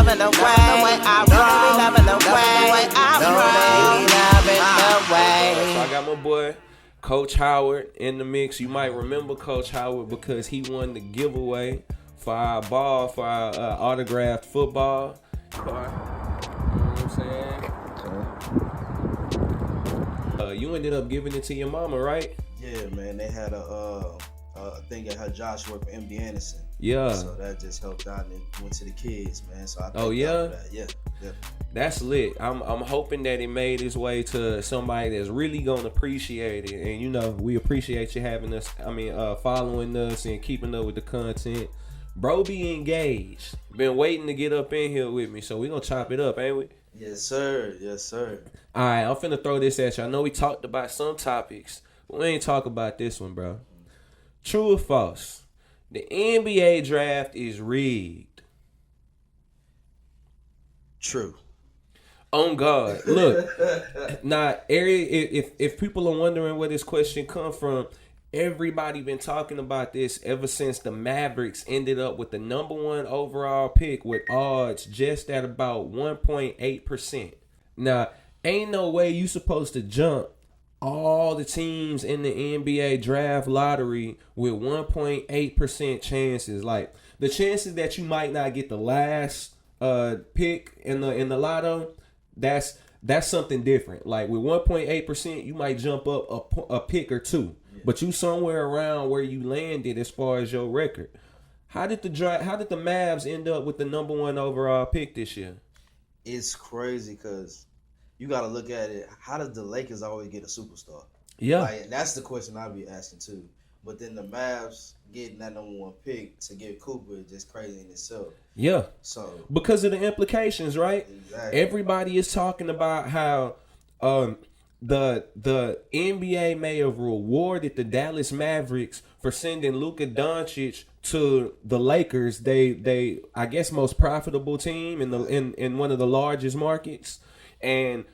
loving the way I roll. Loving the way I roll. Loving the way. So I got my boy Coach Howard in the mix. You might remember Coach Howard because he won the giveaway for our autographed football. You know what I'm saying? You ended up giving it to your mama, right? Yeah, man. They had a thing at her job. She worked for MD Anderson. Yeah. So that just helped out and went to the kids, man. So I Oh yeah. That. Yeah. That's lit. I'm hoping that it made its way to somebody that's really gonna appreciate it. And you know, we appreciate you having us. Following us and keeping up with the content. Bro, be engaged. Been waiting to get up in here with me, so we gonna chop it up, ain't we? Yes, sir. Yes, sir. All right, I'm finna throw this at you. I know we talked about some topics, but we ain't talk about this one, bro. True or false? The NBA draft is rigged. True. On God. Look, now, if people are wondering where this question come from, everybody been talking about this ever since the Mavericks ended up with the number 1 overall pick with odds just at about 1.8%. Now, ain't no way you supposed to jump all the teams in the NBA draft lottery with 1.8% chances. Like, the chances that you might not get the last pick in the lotto, that's something different. Like, with 1.8%, you might jump up a pick or two. But you somewhere around where you landed as far as your record. How did the Mavs end up with the number 1 overall pick this year? It's crazy because you got to look at it. How does the Lakers always get a superstar? Yeah. Like, that's the question I'll be asking too. But then the Mavs getting that number 1 pick to get Cooper is just crazy in itself. Yeah. So because of the implications, right? Exactly. Everybody is talking about how the NBA may have rewarded the Dallas Mavericks for sending Luka Doncic to the Lakers. They I guess most profitable team in one of the largest markets, and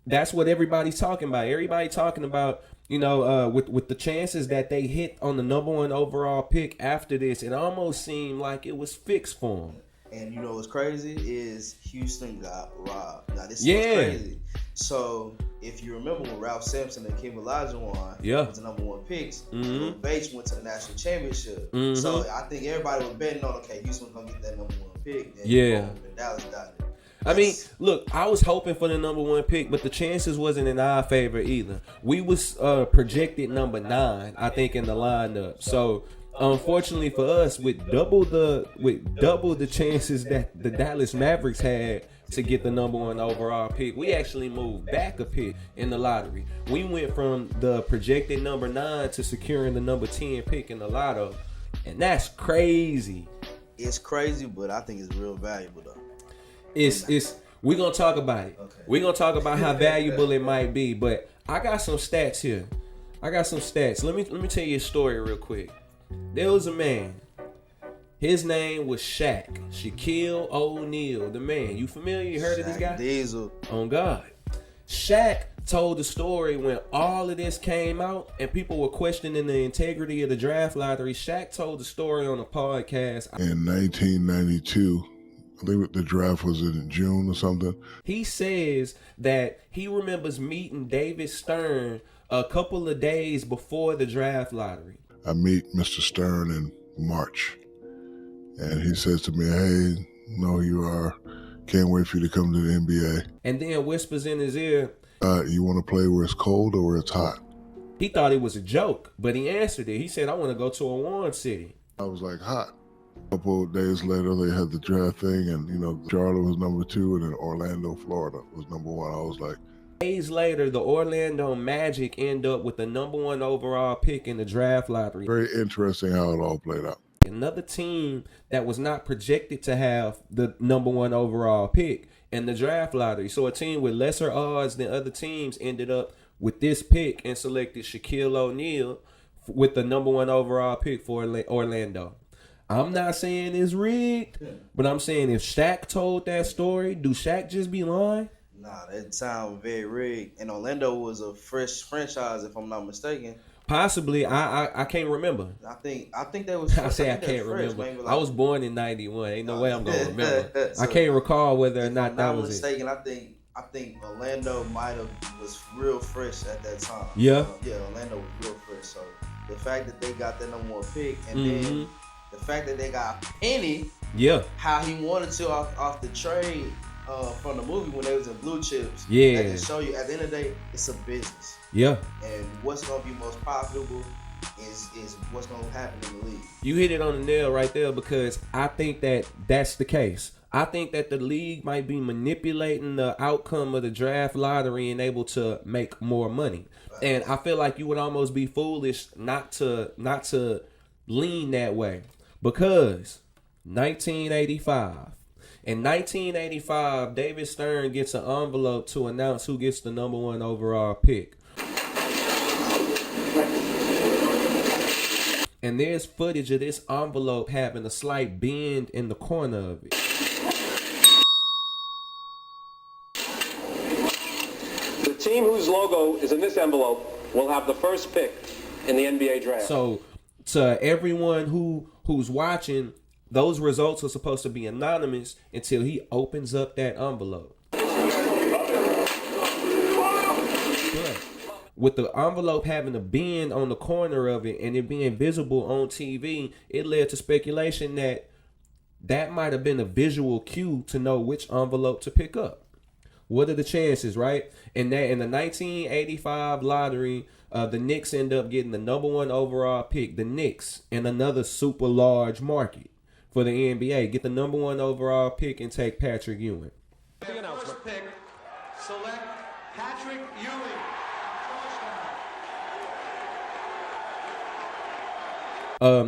that's what everybody's talking about. Everybody talking about, you know, with the chances that they hit on the number 1 overall pick after this, it almost seemed like it was fixed for them. And you know what's crazy is Houston got robbed. Now this is Yeah. what's crazy. So if you remember when Ralph Sampson and Kim Olajuwon was the number 1 picks, Bill Bates went to the national championship. So I think everybody was betting on, okay, Houston's gonna get that number 1 pick. Then and Dallas got it. I mean, look, I was hoping for the number 1 pick, but the chances wasn't in our favor either. We was projected number 9, I think, in the lineup. So unfortunately for us, with double the chances that the Dallas Mavericks had to get the number 1 overall pick, we actually moved back a pick in the lottery. We went from the projected number 9 to securing the number 10 pick in the lotto, and that's crazy. It's crazy, but I think it's real valuable though. We're gonna talk about it. Okay. We're gonna talk about how valuable it might be, but I got some stats here. Let me tell you a story real quick. There was a man. His name was Shaquille O'Neal, the man. You familiar? You heard of this guy? Diesel. On God. Shaq told the story when all of this came out and people were questioning the integrity of the draft lottery. Shaq told the story on a podcast. In 1992, I think the draft was in June or something. He says that he remembers meeting David Stern a couple of days before the draft lottery. I meet Mr. Stern in March, and he says to me, "Hey, know who you are. Can't wait for you to come to the NBA." And then whispers in his ear, "You want to play where it's cold or where it's hot?" He thought it was a joke, but he answered it. He said, "I want to go to a warm city." I was like, "Hot." A couple of days later, they had the draft thing, and Charlotte was number 2, and then Orlando, Florida was number 1. I was like, days later, the Orlando Magic end up with the number 1 overall pick in the draft lottery. Very interesting how it all played out. Another team that was not projected to have the number 1 overall pick in the draft lottery. So a team with lesser odds than other teams ended up with this pick and selected Shaquille O'Neal with the number 1 overall pick for Orlando. I'm not saying it's rigged, but I'm saying if Shaq told that story, do Shaq just be lying? Nah, that sounds very rigged. And Orlando was a fresh franchise, if I'm not mistaken. Possibly, I can't remember. I think that was. I say I can't remember. Like, I was born in '91. Ain't no way I'm gonna remember. So, I can't recall whether or not that was mistaken, it. I think Orlando was real fresh at that time. Yeah. Orlando was real fresh. So the fact that they got that #1 pick, and then the fact that they got Penny. Yeah. How he wanted to off the trade from the movie when they was in Blue Chips. Yeah. That can show you at the end of the day, it's a business. Yeah. And what's gonna be most profitable is what's gonna happen in the league. You hit it on the nail right there, because I think that that's the case. I think that the league might be manipulating the outcome of the draft lottery and able to make more money. And I feel like you would almost be foolish not to lean that way, because 1985. In 1985, David Stern gets an envelope to announce who gets the #1 overall pick. And there's footage of this envelope having a slight bend in the corner of it. The team whose logo is in this envelope will have the first pick in the NBA draft. So to everyone who's watching, those results are supposed to be anonymous until he opens up that envelope. But with the envelope having a bend on the corner of it and it being visible on TV, it led to speculation that might have been a visual cue to know which envelope to pick up. What are the chances, right? And that in the 1985 lottery, the Knicks end up getting the #1 overall pick. The Knicks, in another super large market for the NBA, get the #1 overall pick and take Patrick Ewing. First pick, select Patrick Ewing.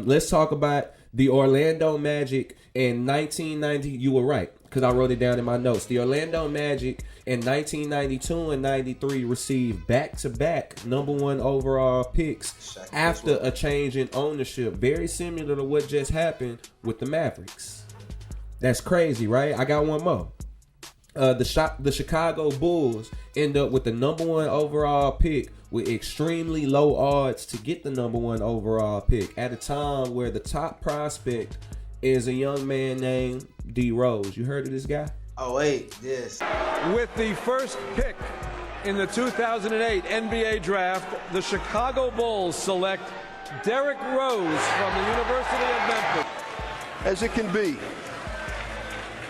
Let's talk about the Orlando Magic in 1990. You were right, because I wrote it down in my notes. The Orlando Magic in 1992 and 93 received back-to-back #1 overall picks after a change in ownership, very similar to what just happened with the Mavericks. That's crazy, right? I got one more. The Chicago Bulls end up with the #1 overall pick with extremely low odds to get the #1 overall pick at a time where the top prospect is a young man named D Rose. You heard of this guy? Oh, wait, yes. With the first pick in the 2008 NBA draft, the Chicago Bulls select Derrick Rose from the University of Memphis. As it can be.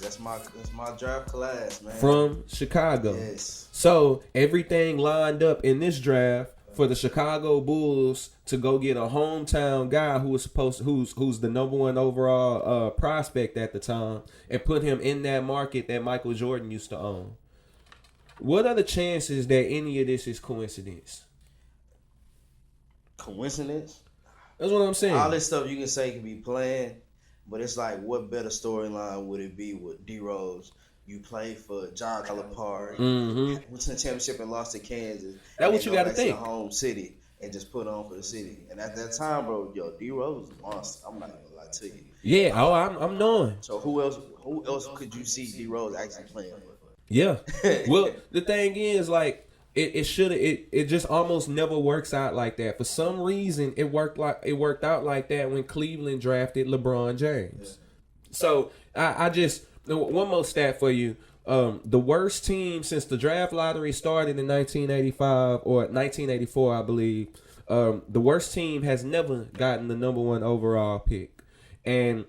That's my draft class, man. From Chicago. Yes. So everything lined up in this draft for the Chicago Bulls to go get a hometown guy who's the #1 overall prospect at the time, and put him in that market that Michael Jordan used to own. What are the chances that any of this is coincidence? Coincidence? That's what I'm saying. All this stuff you can say can be planned, but it's like, what better storyline would it be with D Rose? You played for John Calipari, went to the championship and lost to Kansas. That's what you got to think. To the home city and just put on for the city. And at that time, bro, D Rose was a monster. I'm not gonna lie to you. Yeah, I'm knowing. So who else could you see D Rose actually playing for? Yeah. Well, the thing is, like, it just almost never works out like that. For some reason, it worked out like that when Cleveland drafted LeBron James. Yeah. So I just, one more stat for you. The worst team since the draft lottery started in 1985 or 1984, I believe. The worst team has never gotten the #1 overall pick, and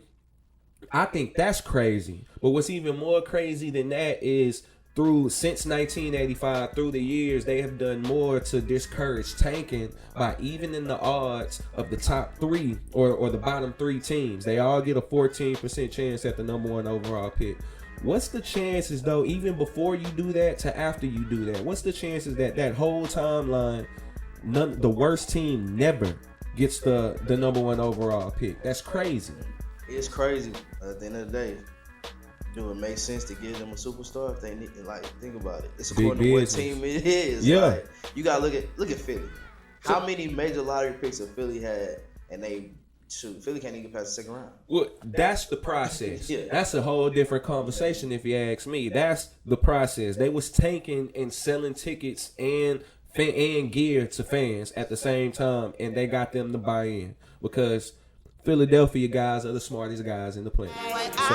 I think that's crazy. But what's even more crazy than that is since 1985, through the years, they have done more to discourage tanking by evening the odds of the top three or the bottom three teams. They all get a 14% chance at the #1 overall pick. What's the chances, though, even before you do that to after you do that? What's the chances that whole timeline, the worst team never gets the #1 overall pick? That's crazy. It's crazy. At the end of the day, do it make sense to give them a superstar if they need? Like, think about it. It's according to what team it is. Yeah, like, you gotta look at Philly. How many major lottery picks have Philly had, and Philly can't even get past the second round? Well, that's the process. Yeah. That's a whole different conversation if you ask me. That's the process. They was tanking and selling tickets and and gear to fans at the same time, and they got them to buy in because Philadelphia guys are the smartest guys in the planet. So.